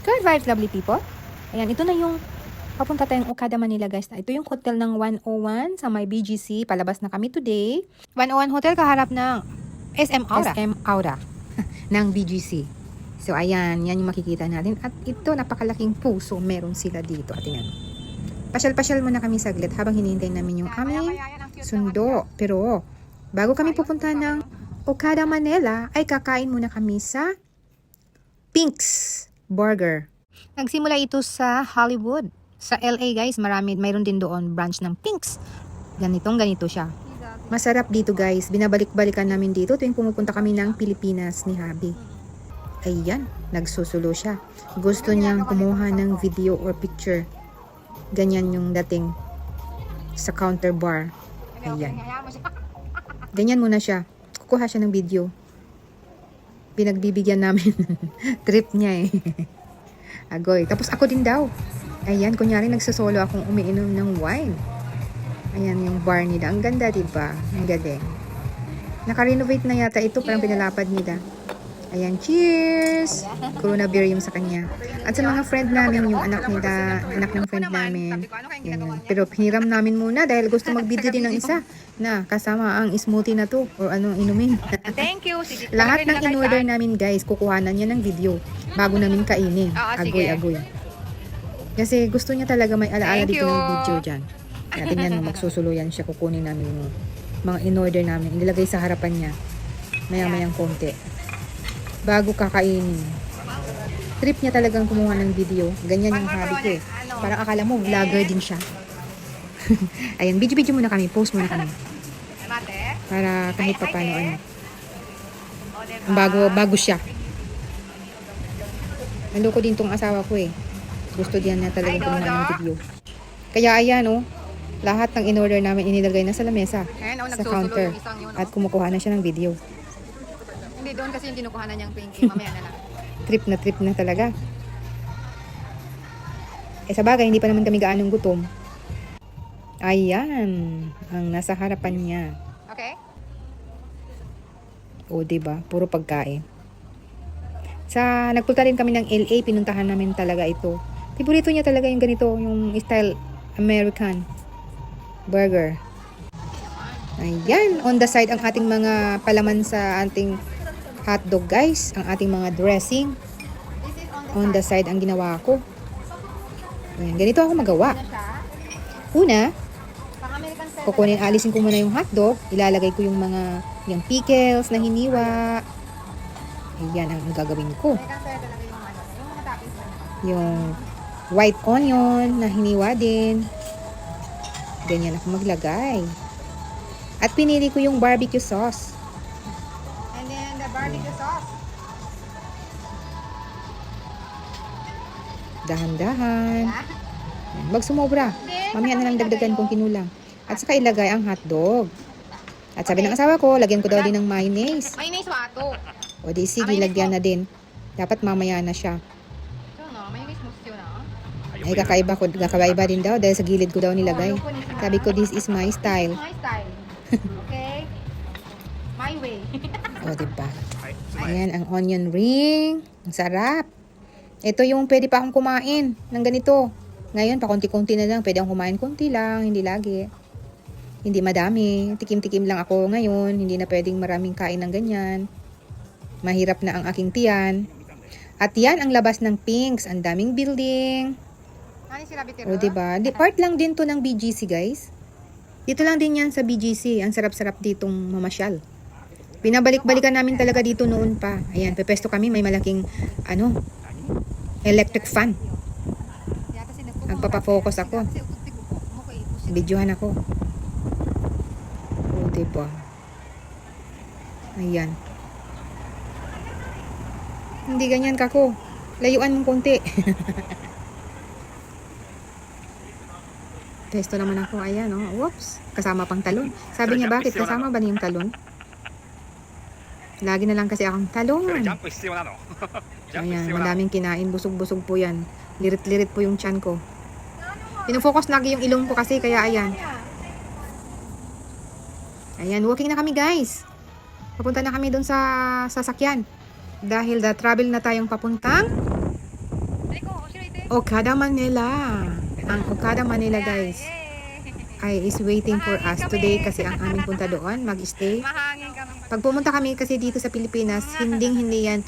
Good vibes, lovely people. Ayan, ito na yung papunta tayong Okada, Manila, guys. Ito yung hotel ng 101 sa may BGC. Palabas na kami today. 101 Hotel kaharap ng SM Aura. SM Aura ng BGC. So, ayan. Yan yung makikita natin. At ito, napakalaking puso meron sila dito. At yan. Pasyal-pasyal muna kami saglit habang hinihintay namin yung aming sundo. Pero, bago kami pupunta ng Okada, Manila, ay kakain muna kami sa Pink's Burger. Nagsimula ito sa Hollywood. Sa LA, guys, mayroon din doon branch ng Pink's. Ganito siya. Masarap dito, guys. Binabalik-balikan namin dito tuwing pumupunta kami ng Pilipinas ni Habi. Ayan, nagsusulo siya. Gusto niyang kumuha ng video or picture. Ganyan yung dating sa counter bar. Ayan. Ganyan muna siya. Kukuha siya ng video. Pinagbibigyan namin. Trip niya eh. Agoy. Tapos ako din daw. Ayan, kunyari nagsasolo akong umiinom ng wine. Ayan yung bar nila. Ang ganda, diba? Ang galing. Naka-renovate na yata ito. Parang pinalapad nila. Ayan, cheers! Corona beer yung sa kanya. At sa mga friend namin, yung anak nila, anak ng friend namin. Yan. Pero piniram namin muna dahil gusto mag-video din ng isa na kasama ang smoothie na to or anong inumin. Thank you. Lahat ng in-order namin, guys, kukuhanan niya ng video bago namin kainin. Agoy-agoy. Kasi gusto niya talaga may alaala dito ng video dyan. Kaya tingnan mo, magsusuluyan siya. Kukunin namin yung mga in-order namin. Inilagay sa harapan niya. Maya-mayang konti. Bago kakainin. Trip niya talagang kumuha ng video. Ganyan yung hobby ko eh. Parang akala mo, vlogger din siya. Ayan, video muna kami. Post muna kami. Para kahit pa paano ano. Bago siya. Nandoko din tong asawa ko eh. Gusto diyan na talagang kumuha ng video. Kaya ayan oh. Lahat ng in-order namin inilagay na sa lamesa. Sa counter. At kumukuha na siya ng video. Hindi doon kasi yung kinukuhanan niyang pinky. Mamaya na lang. Trip na talaga. Eh sa bagay, hindi pa naman kami gaanong gutom. Ayan. Ang nasa harapan niya. Okay? O, diba? Puro pagkain. Nagpunta rin kami ng LA. Pinuntahan namin talaga ito. Favorito niya talaga yung ganito. Yung style American burger. Ayan. On the side, ang ating mga palaman sa ating hotdog, guys. Ang ating mga dressing. On the side ang ginawa ko. Ayan, ganito ako magawa. Una, alisin ko muna yung hotdog. Ilalagay ko yung mga yung pickles na hiniwa. Ayan ang gagawin ko. Yung white onion na hiniwa din. Ganyan ako maglagay. At pinili ko yung barbecue sauce. Barbecue sauce. Dahan-dahan. Wag sumobra. Mamaya na lang dagdagan kung kinulang. At saka ilagay ang hotdog. At sabi ng asawa ko, lagyan ko daw din ng mayonnaise. Mayonnaise wato. O di sige, lagyan na din. Dapat mamaya na siya. Mayonnaise mo siya na. Ay, kakaiba din daw dahil sa gilid ko daw nilagay. Sabi ko, this is my style. My style. Okay? My way. O, diba? Ayan, ang onion ring. Ang sarap. Ito yung pwede pa akong kumain ng ganito. Ngayon, pa konti-konti na lang. Pwede akong kumain konti lang, hindi lagi. Hindi madami. Tikim-tikim lang ako ngayon. Hindi na pwedeng maraming kain ng ganyan. Mahirap na ang aking tiyan. At yan ang labas ng Pink's. Ang daming building. O, diba? Part lang din to ng BGC, guys. Dito lang din yan sa BGC. Ang sarap-sarap ditong mamasyal. Binabalik-balikan namin talaga dito noon pa. Ayan, pepesto kami. May malaking, electric fan. Nagpapafocus ako. Videohan ako. O, diba? Ayan. Hindi ganyan kako. Layuan mong konti. Pesto naman ako. Ayan, oh. Whoops. Kasama pang talon. Sabi niya, bakit? Kasama ba niya yung talon? Lagi na lang kasi akong talon. Ayan, madaming kinain. Busog-busog po yan. Lirit-lirit po yung tiyan ko. Pinufocus lagi yung ilong ko kasi, kaya ayan. Ayan, walking na kami, guys. Papunta na kami doon sa sasakyan. Dahil travel na tayong papuntang Okada Manila. Ang Okada Manila guys ay is waiting for us today kasi ang aming punta doon mag-stay. Mahangin kami. Pag pumunta kami kasi dito sa Pilipinas, hindi yan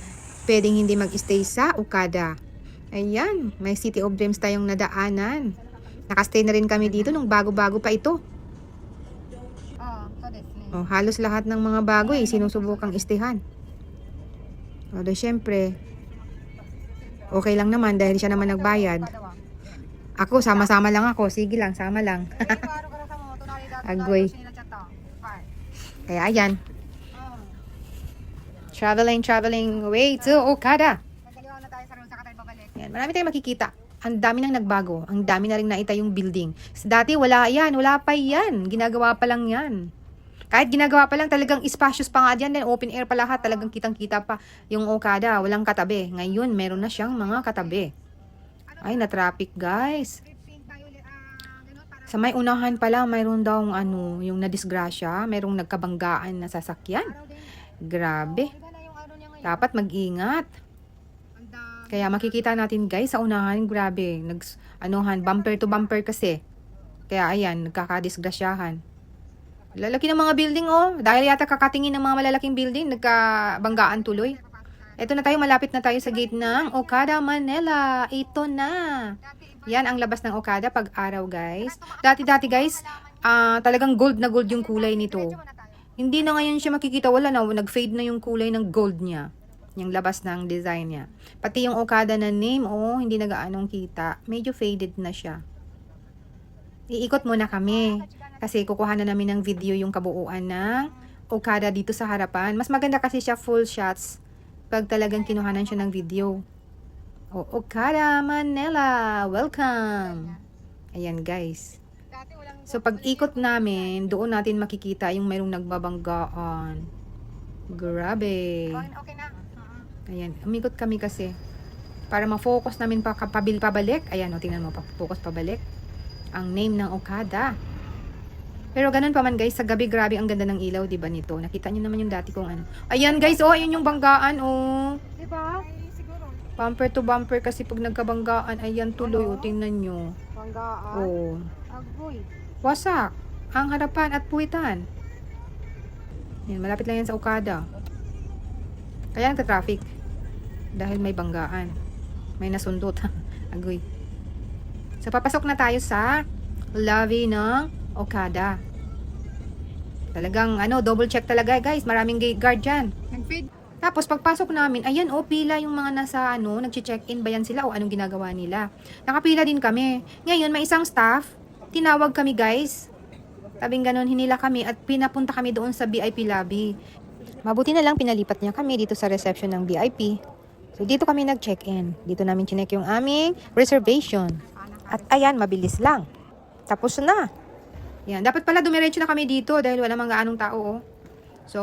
pwedeng hindi mag-stay sa Okada. Ayan, may City of Dreams tayong nadaanan. Nakastay na rin kami dito nung bago-bago pa ito. So this me. Oh, halos lahat ng mga bago sinusubukang istehan. Although syempre, okay lang naman dahil siya naman nagbayad. Ako, sama-sama lang ako. Sige lang, sama lang. Agoy. Kaya ayan. Traveling way to Okada. Nagkaliwa na tayo sa road, saka tayo babalik. Yan, marami tayong makikita. Ang dami nang nagbago. Ang dami na rin naita yung building. Dati wala yan. Wala pa yan. Ginagawa pa lang yan. Kahit ginagawa pa lang, talagang spacious pa nga dyan. Then open air pa lahat. Talagang kitang-kita pa yung Okada. Walang katabi. Ngayon, meron na siyang mga katabi. Ay, na-traffic guys. Sa may unahan pala, mayroon daw yung nadisgrasya. Mayroong nagkabanggaan na sasakyan. Grabe. Dapat mag-ingat. Kaya makikita natin guys sa unahan, grabe, bumper to bumper kasi. Kaya ayan, nagkakadisgrasyahan. Lalaki ng mga building dahil yata kakatingin ng mga malalaking building, nagkabanggaan tuloy. Ito na tayo, malapit na tayo sa gate ng Okada Manila. Ito na. Yan ang labas ng Okada pag araw guys. Dati guys, talagang gold na gold yung kulay nito. Hindi na ngayon siya makikita, wala na, nag-fade na yung kulay ng gold niya. Yung labas ng design niya. Pati yung Okada na name, hindi na gaanong kita. Medyo faded na siya. Iikot muna kami. Kasi kukuha na namin ng video yung kabuuan ng Okada dito sa harapan. Mas maganda kasi siya full shots pag talagang kinuhanan siya ng video. Okada Manila! Welcome! Ayan guys. So pag ikot namin, doon natin makikita yung mayroong nagbabanggaan. Grabe. Okay na. Ayan, umikot kami kasi para ma-focus namin pabalik. Ayan, tingnan mo, focus pabalik. Ang name ng Okada. Pero ganun pa man guys, sa gabi grabe ang ganda ng ilaw, 'di ba nito? Nakita niyo naman yung dati kong Ayan guys, ayun yung banggaan, Di ba? Siguro. Bumper to bumper kasi pag nagkabanggaan, ayan tuloy, tingnan niyo. Banggaan. Agoy. Wasak ang harapan at puwitan. Yan, malapit lang yan sa Okada. Kaya nagka-traffic. Dahil may banggaan. May nasundot. Agoy. So, papasok na tayo sa lobby ng Okada. Talagang, double check talaga, guys. Maraming gate guard dyan. Nag-feed. Tapos, pagpasok namin, ayan, pila yung mga nasa, nag-check-in ba yan sila o anong ginagawa nila. Nakapila din kami. Ngayon, may isang staff. Tinawag kami, guys. Tabing ganun, hinila kami at pinapunta kami doon sa VIP lobby. Mabuti na lang pinalipat niya kami dito sa reception ng VIP. So, dito kami nag-check-in. Dito namin chinek yung aming reservation. At ayan, mabilis lang. Tapos na. Yan. Dapat pala dumiretso na kami dito dahil wala mga anong tao. So,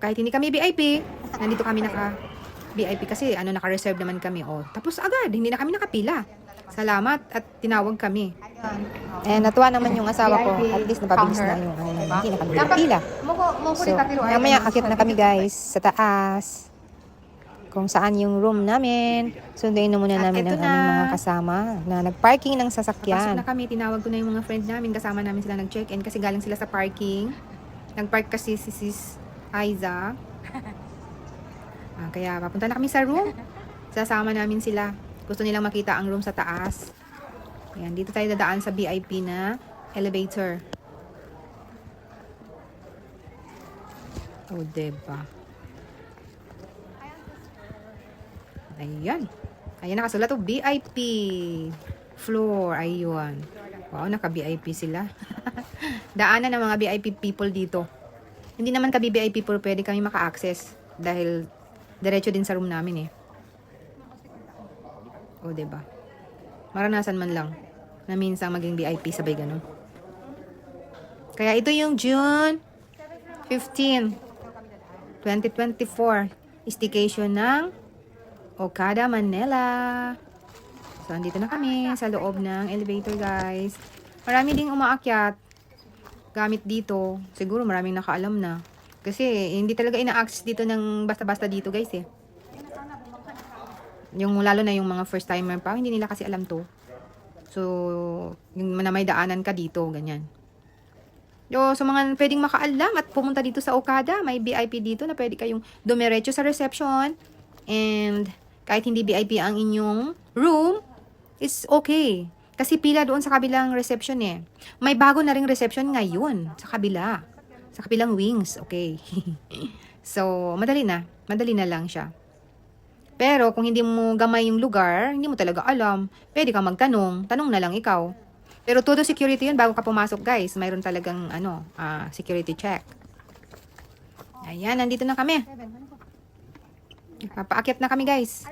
kahit hindi kami VIP, nandito kami naka-VIP kasi naka-reserve naman kami. Tapos agad, hindi na kami nakapila. Salamat at tinawag kami. Natuwa naman yung asawa ko. At least napabilis na yung hindi na kami nakapila. So, mamaya akit na kami guys sa taas. Kung saan yung room namin. Sunduin na muna namin ang aming mga kasama na nag-parking ng sasakyan. Pasok na kami, tinawag ko na yung mga friend namin. Kasama namin sila nag-check-in kasi galing sila sa parking. Nag-park kasi si Sis Aiza. Kaya papunta na kami sa room. Sasama namin sila. Gusto nilang makita ang room sa taas. Ayan, dito tayo dadaan sa VIP na elevator. Diba? Ayan. Ayan, nakasulat VIP floor. Ayun. Wow, naka-VIP sila. Daanan ng mga VIP people dito. Hindi naman ka-VIP pero pwede kami maka-access dahil diretso din sa room namin diba? Maranasan man lang na minsan maging VIP sabay ganun. Kaya ito yung June 15, 2024 staycation ng Okada Manila. So, andito na kami sa loob ng elevator guys. Marami ding umaakyat gamit dito. Siguro maraming nakaalam na. Kasi hindi talaga ina-access dito ng basta-basta dito guys Yung lalo na yung mga first timer pa, hindi nila kasi alam to. So, yung na may daanan ka dito, ganyan. So mga pwedeng makaalam at pumunta dito sa Okada, may VIP dito na pwede kayong dumiretso sa reception. And kahit hindi VIP ang inyong room, it's okay. Kasi pila doon sa kabilang reception eh. May bago na ring reception ngayon sa kabila. Sa kabilang wings, okay. So, madali na lang siya. Pero kung hindi mo gamay yung lugar, hindi mo talaga alam, pwede kang magtanong, tanong na lang ikaw. Pero todo security yun bago ka pumasok, guys. Mayroon talagang security check. Ayan, nandito na kami. Papaakyat na kami, guys.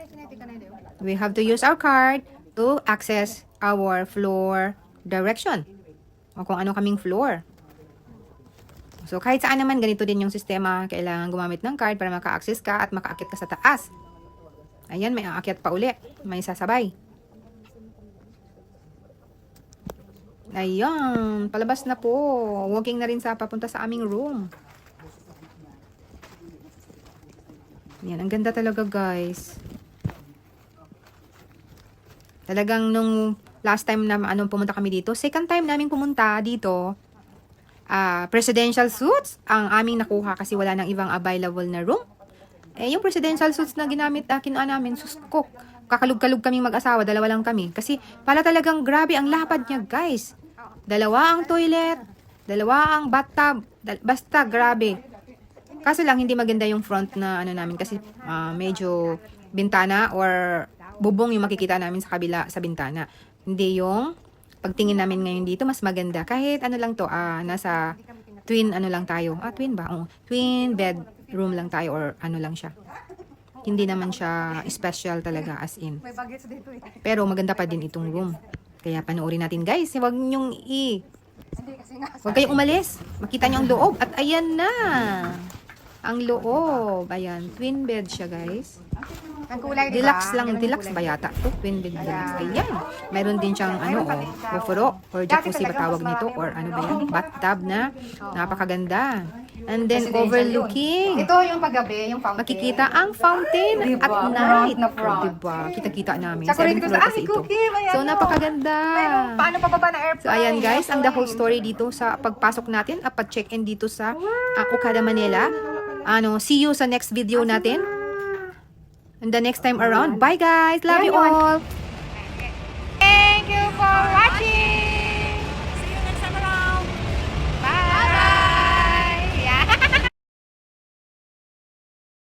We have to use our card to access our floor direction. O kung ano kaming floor. So, kahit saan naman, ganito din yung sistema. Kailangan gumamit ng card para maka-access ka at maka-akyat ka sa taas. Ayan, may aakyat pa uli. May sasabay. Ayan, palabas na po. Walking na rin sa papunta sa aming room. Yan, ang ganda talaga, guys. Talagang nung last time na pumunta kami dito, second time namin pumunta dito, presidential suites ang aming nakuha kasi wala nang ibang available na room. Eh, yung presidential suites na ginamit, kinuha namin, sus ko, kakalug-kalug kaming mag-asawa, dalawa lang kami. Kasi pala talagang grabe ang lapad niya, guys. Dalawa ang toilet, dalawa ang bathtub, basta grabe. Kaso lang hindi maganda yung front na namin kasi medyo bintana or bubong yung makikita namin sa kabila sa bintana. Hindi yung pagtingin namin ngayon dito mas maganda. Kahit lang to, nasa twin lang tayo. Twin ba? Twin bedroom lang tayo or lang siya. Hindi naman siya special talaga as in. Pero maganda pa din itong room. Kaya panoorin natin, guys. Huwag kayong umalis. Makita niyo ang loob. At ayan na. Ang loob. Ayan. Twin bed siya, guys. Ang kulay, diba? Deluxe lang. Deluxe ba yata? Twin bed deluxe. Ayan. Mayroon din siyang bufuro or jacuzzi ba tawag nito? Or ano ba yan? Bathtub na. Napakaganda. And then overlooking. Ito yung paggabi, yung fountain. Makikita ang fountain Diba? at night. Na front. Diba? Kita-kita namin. Tsaka rin 7th dito floor sa kasi ito. Cookie, may So, napakaganda. Paano pababa na airplane? So, ayan guys, ang the whole story dito sa pagpasok natin at pag-check-in dito sa Okada, Manila. See you sa next video natin. And the next time around. Bye guys! Love you all! Thank you for